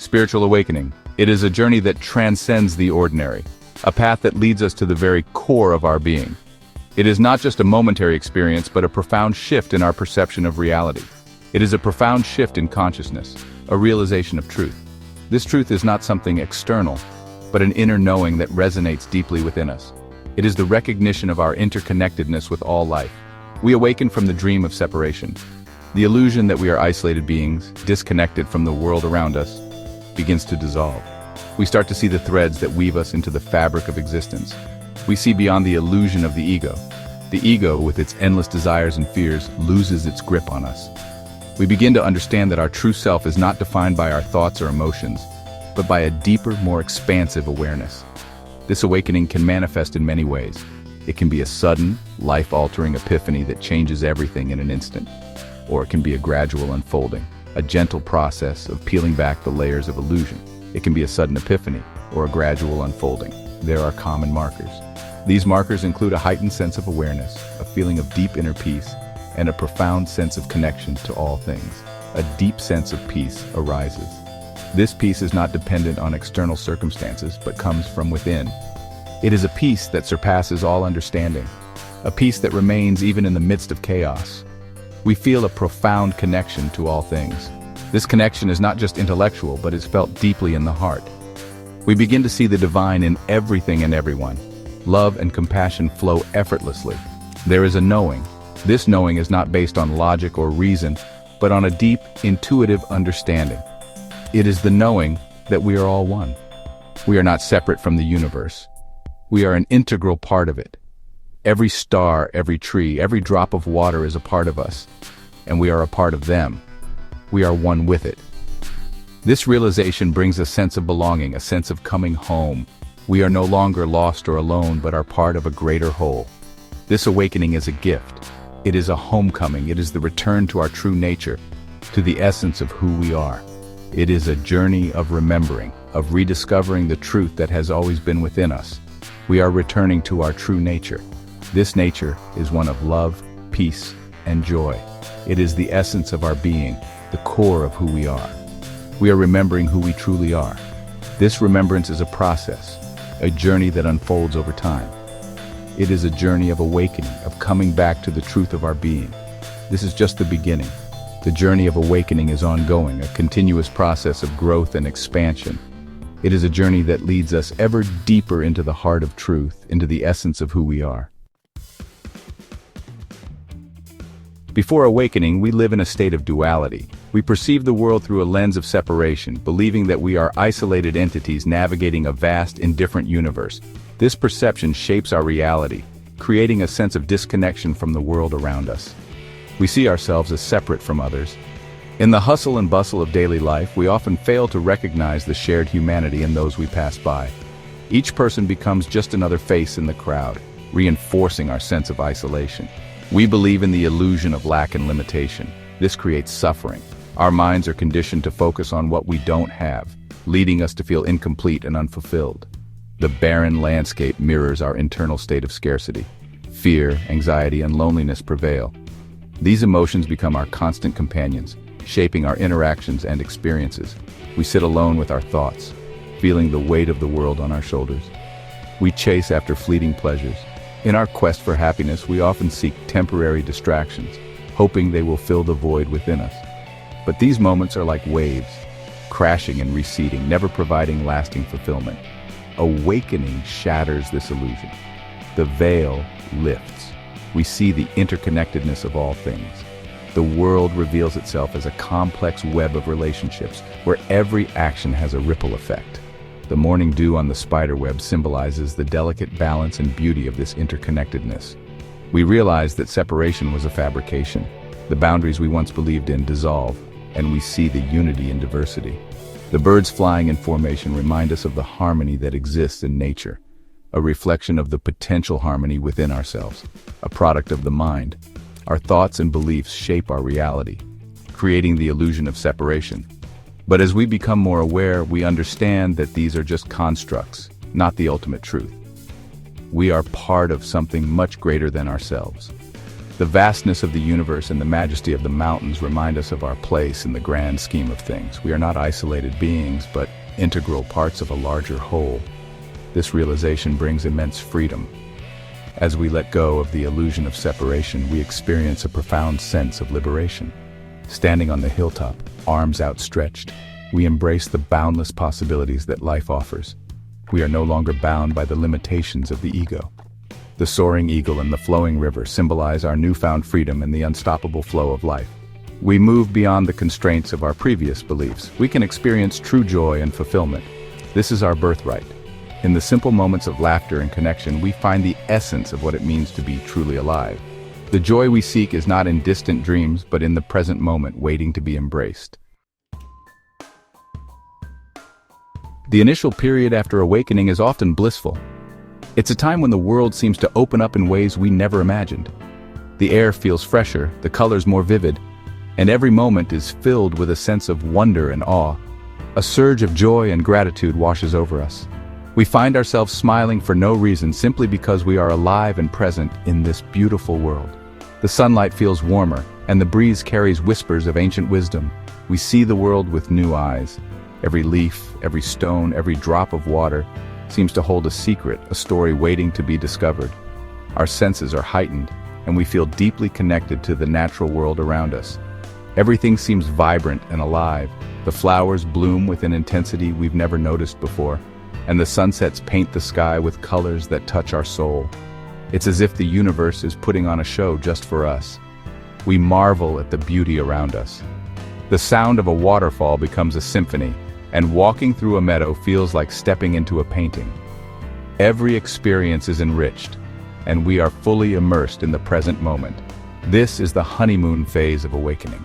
Spiritual awakening. It is a journey that transcends the ordinary, a path that leads us to the very core of our being. It is not just a momentary experience, but a profound shift in our perception of reality. It is a profound shift in consciousness, a realization of truth. This truth is not something external, but an inner knowing that resonates deeply within us. It is the recognition of our interconnectedness with all life. We awaken from the dream of separation. The illusion that we are isolated beings, disconnected from the world around us, begins to dissolve. We start to see the threads that weave us into the fabric of existence. We see beyond the illusion of the ego. The ego, with its endless desires and fears, loses its grip on us. We begin to understand that our true self is not defined by our thoughts or emotions, but by a deeper, more expansive awareness. This awakening can manifest in many ways. It can be a sudden, life-altering epiphany that changes everything in an instant. Or it can be a gradual unfolding, a gentle process of peeling back the layers of illusion. It can be a sudden epiphany, or a gradual unfolding. There are common markers. These markers include a heightened sense of awareness, a feeling of deep inner peace, and a profound sense of connection to all things. A deep sense of peace arises. This peace is not dependent on external circumstances, but comes from within. It is a peace that surpasses all understanding, a peace that remains even in the midst of chaos. We feel a profound connection to all things. This connection is not just intellectual, but is felt deeply in the heart. We begin to see the divine in everything and everyone. Love and compassion flow effortlessly. There is a knowing. This knowing is not based on logic or reason, but on a deep, intuitive understanding. It is the knowing that we are all one. We are not separate from the universe. We are an integral part of it. Every star, every tree, every drop of water is a part of us, and we are a part of them. We are one with it. This realization brings a sense of belonging, a sense of coming home. We are no longer lost or alone, but are part of a greater whole. This awakening is a gift. It is a homecoming. It is the return to our true nature, to the essence of who we are. It is a journey of remembering, of rediscovering the truth that has always been within us. We are returning to our true nature. This nature is one of love, peace, and joy. It is the essence of our being, the core of who we are. We are remembering who we truly are. This remembrance is a process, a journey that unfolds over time. It is a journey of awakening, of coming back to the truth of our being. This is just the beginning. The journey of awakening is ongoing, a continuous process of growth and expansion. It is a journey that leads us ever deeper into the heart of truth, into the essence of who we are. Before awakening, we live in a state of duality. We perceive the world through a lens of separation, believing that we are isolated entities navigating a vast, indifferent universe. This perception shapes our reality, creating a sense of disconnection from the world around us. We see ourselves as separate from others. In the hustle and bustle of daily life, we often fail to recognize the shared humanity in those we pass by. Each person becomes just another face in the crowd, reinforcing our sense of isolation. We believe in the illusion of lack and limitation. This creates suffering. Our minds are conditioned to focus on what we don't have, leading us to feel incomplete and unfulfilled. The barren landscape mirrors our internal state of scarcity. Fear, anxiety, and loneliness prevail. These emotions become our constant companions, shaping our interactions and experiences. We sit alone with our thoughts, feeling the weight of the world on our shoulders. We chase after fleeting pleasures. In our quest for happiness, we often seek temporary distractions, hoping they will fill the void within us. But these moments are like waves, crashing and receding, never providing lasting fulfillment. Awakening shatters this illusion. The veil lifts. We see the interconnectedness of all things. The world reveals itself as a complex web of relationships, where every action has a ripple effect. The morning dew on the spiderweb symbolizes the delicate balance and beauty of this interconnectedness. We realize that separation was a fabrication. The boundaries we once believed in dissolve, and we see the unity in diversity. The birds flying in formation remind us of the harmony that exists in nature, a reflection of the potential harmony within ourselves, a product of the mind. Our thoughts and beliefs shape our reality, creating the illusion of separation. But as we become more aware, we understand that these are just constructs, not the ultimate truth. We are part of something much greater than ourselves. The vastness of the universe and the majesty of the mountains remind us of our place in the grand scheme of things. We are not isolated beings, but integral parts of a larger whole. This realization brings immense freedom. As we let go of the illusion of separation, we experience a profound sense of liberation. Standing on the hilltop, arms outstretched, we embrace the boundless possibilities that life offers. We are no longer bound by the limitations of the ego. The soaring eagle and the flowing river symbolize our newfound freedom and the unstoppable flow of life. We move beyond the constraints of our previous beliefs. We can experience true joy and fulfillment. This is our birthright. In the simple moments of laughter and connection, we find the essence of what it means to be truly alive. The joy we seek is not in distant dreams, but in the present moment waiting to be embraced. The initial period after awakening is often blissful. It's a time when the world seems to open up in ways we never imagined. The air feels fresher, the colors more vivid, and every moment is filled with a sense of wonder and awe. A surge of joy and gratitude washes over us. We find ourselves smiling for no reason, simply because we are alive and present in this beautiful world. The sunlight feels warmer, and the breeze carries whispers of ancient wisdom. We see the world with new eyes. Every leaf, every stone, every drop of water seems to hold a secret, a story waiting to be discovered. Our senses are heightened, and we feel deeply connected to the natural world around us. Everything seems vibrant and alive. The flowers bloom with an intensity we've never noticed before, and the sunsets paint the sky with colors that touch our soul. It's as if the universe is putting on a show just for us. We marvel at the beauty around us. The sound of a waterfall becomes a symphony, and walking through a meadow feels like stepping into a painting. Every experience is enriched, and we are fully immersed in the present moment. This is the honeymoon phase of awakening.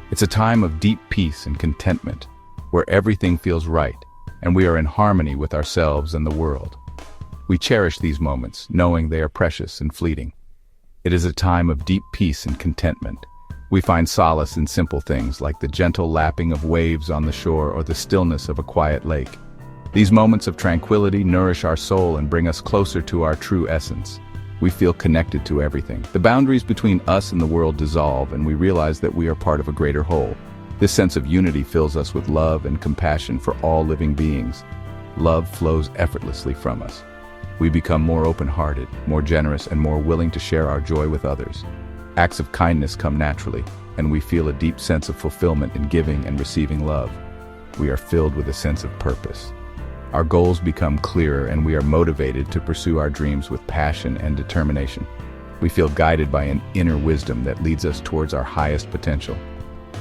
It's a time of deep peace and contentment, where everything feels right, and we are in harmony with ourselves and the world. We cherish these moments, knowing they are precious and fleeting. It is a time of deep peace and contentment. We find solace in simple things like the gentle lapping of waves on the shore or the stillness of a quiet lake. These moments of tranquility nourish our soul and bring us closer to our true essence. We feel connected to everything. The boundaries between us and the world dissolve, and we realize that we are part of a greater whole. This sense of unity fills us with love and compassion for all living beings. Love flows effortlessly from us. We become more open-hearted, more generous, and more willing to share our joy with others. Acts of kindness come naturally, and we feel a deep sense of fulfillment in giving and receiving love. We are filled with a sense of purpose. Our goals become clearer, and we are motivated to pursue our dreams with passion and determination. We feel guided by an inner wisdom that leads us towards our highest potential.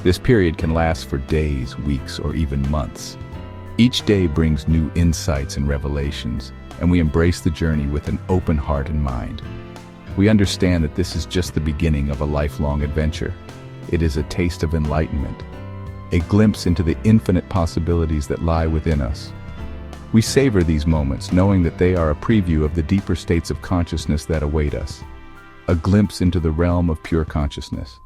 This period can last for days, weeks, or even months. Each day brings new insights and revelations, and we embrace the journey with an open heart and mind. We understand that this is just the beginning of a lifelong adventure. It is a taste of enlightenment, a glimpse into the infinite possibilities that lie within us. We savor these moments, knowing that they are a preview of the deeper states of consciousness that await us. A glimpse into the realm of pure consciousness.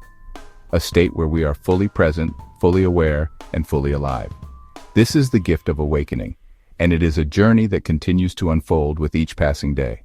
A state where we are fully present, fully aware, and fully alive. This is the gift of awakening, and it is a journey that continues to unfold with each passing day.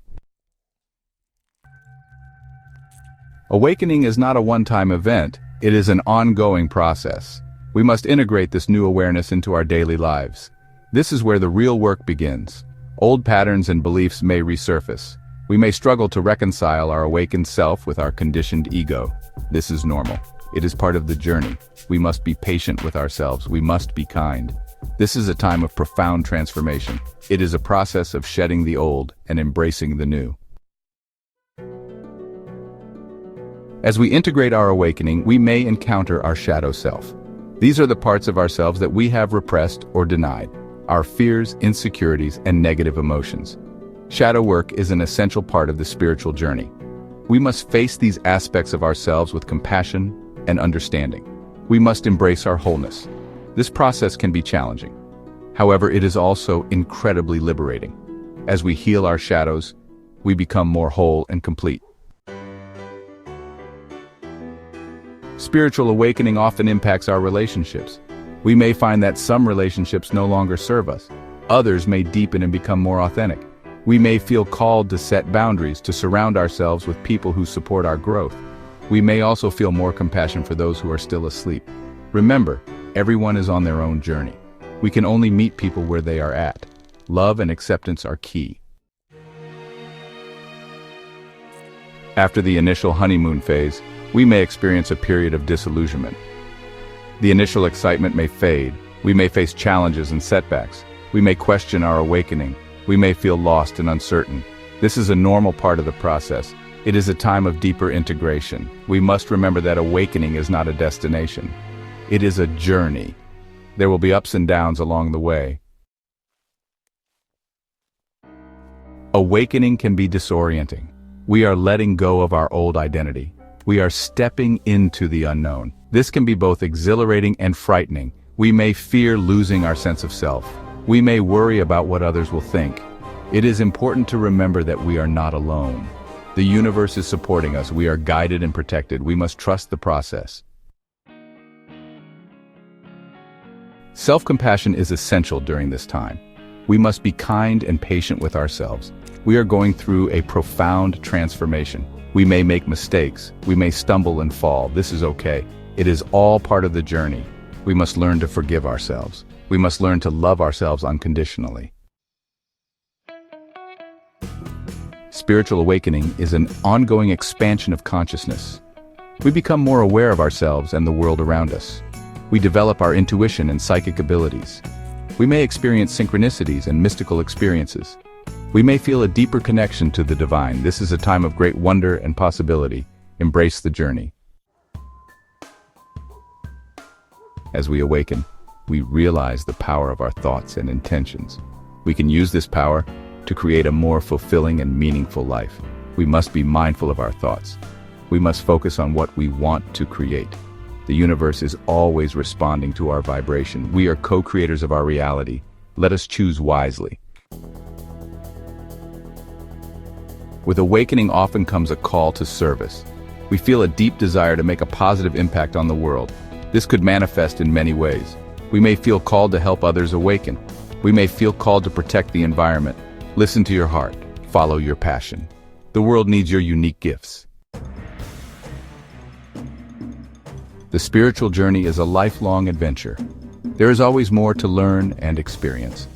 Awakening is not a one-time event, it is an ongoing process. We must integrate this new awareness into our daily lives. This is where the real work begins. Old patterns and beliefs may resurface. We may struggle to reconcile our awakened self with our conditioned ego. This is normal. It is part of the journey. We must be patient with ourselves. We must be kind. This is a time of profound transformation. It is a process of shedding the old and embracing the new. As we integrate our awakening, we may encounter our shadow self. These are the parts of ourselves that we have repressed or denied, our fears, insecurities, and negative emotions. Shadow work is an essential part of the spiritual journey. We must face these aspects of ourselves with compassion and understanding. We must embrace our wholeness. This process can be challenging. However, it is also incredibly liberating. As we heal our shadows, we become more whole and complete. Spiritual awakening often impacts our relationships. We may find that some relationships no longer serve us. Others may deepen and become more authentic. We may feel called to set boundaries, to surround ourselves with people who support our growth. We may also feel more compassion for those who are still asleep. Remember, everyone is on their own journey. We can only meet people where they are at. Love and acceptance are key. After the initial honeymoon phase, we may experience a period of disillusionment. The initial excitement may fade. We may face challenges and setbacks. We may question our awakening. We may feel lost and uncertain. This is a normal part of the process. It is a time of deeper integration. We must remember that awakening is not a destination. It is a journey. There will be ups and downs along the way. Awakening can be disorienting. We are letting go of our old identity. We are stepping into the unknown. This can be both exhilarating and frightening. We may fear losing our sense of self. We may worry about what others will think. It is important to remember that we are not alone. The universe is supporting us. We are guided and protected. We must trust the process. Self-compassion is essential during this time. We must be kind and patient with ourselves. We are going through a profound transformation. We may make mistakes. We may stumble and fall. This is okay. It is all part of the journey. We must learn to forgive ourselves. We must learn to love ourselves unconditionally. Spiritual awakening is an ongoing expansion of consciousness. We become more aware of ourselves and the world around us. We develop our intuition and psychic abilities. We may experience synchronicities and mystical experiences. We may feel a deeper connection to the divine. This is a time of great wonder and possibility. Embrace the journey. As we awaken, we realize the power of our thoughts and intentions. We can use this power to create a more fulfilling and meaningful life. We must be mindful of our thoughts. We must focus on what we want to create. The universe is always responding to our vibration. We are co-creators of our reality. Let us choose wisely. With awakening often comes a call to service. We feel a deep desire to make a positive impact on the world. This could manifest in many ways. We may feel called to help others awaken. We may feel called to protect the environment. Listen to your heart. Follow your passion. The world needs your unique gifts. The spiritual journey is a lifelong adventure. There is always more to learn and experience.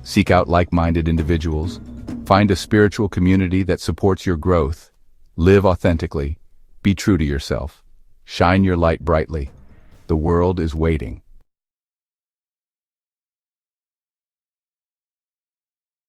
Seek out like-minded individuals. Find a spiritual community that supports your growth. Live authentically. Be true to yourself. Shine your light brightly. The world is waiting.